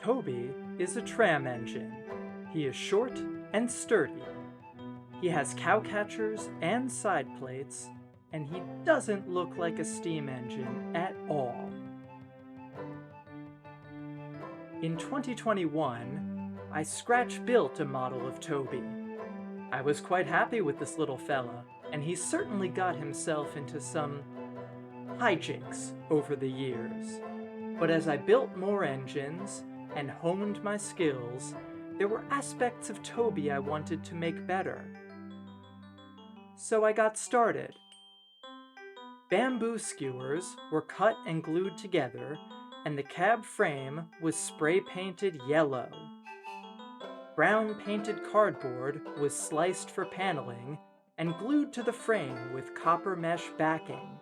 Toby is a tram engine. He is short and sturdy. He has cowcatchers and side plates, and he doesn't look like a steam engine at all. In 2021, I scratch-built a model of Toby. I was quite happy with this little fella, and he certainly got himself into some hijinks over the years. But as I built more engines and honed my skills, there were aspects of Toby I wanted to make better. So I got started. Bamboo skewers were cut and glued together, and the cab frame was spray-painted yellow. Brown painted cardboard was sliced for paneling and glued to the frame with copper mesh backing.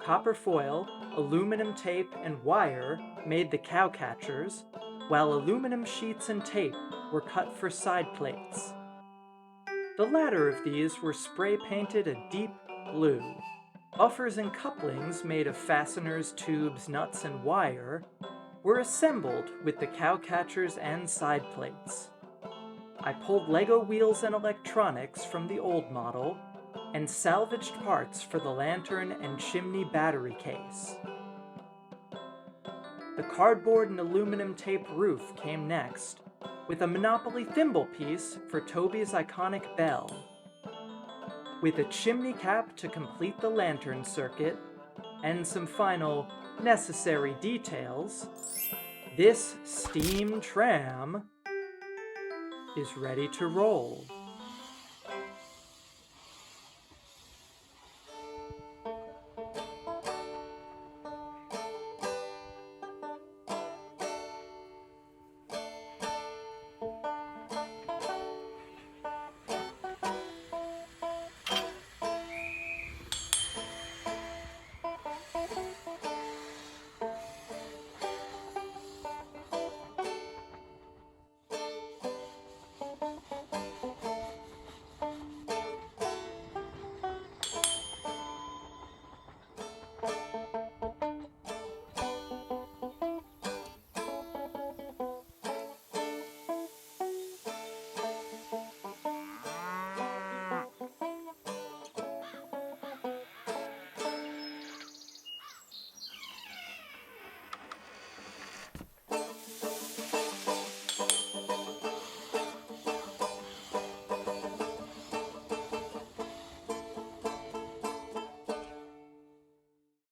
Copper foil, aluminum tape, and wire made the cowcatchers, while aluminum sheets and tape were cut for side plates. The latter of these were spray-painted a deep blue. Buffers and couplings made of fasteners, tubes, nuts, and wire were assembled with the cowcatchers and side plates. I pulled Lego wheels and electronics from the old model and salvaged parts for the lantern and chimney battery case. The cardboard and aluminum tape roof came next, with a Monopoly thimble piece for Toby's iconic bell. With a chimney cap to complete the lantern circuit, and some final necessary details, this steam tram is ready to roll.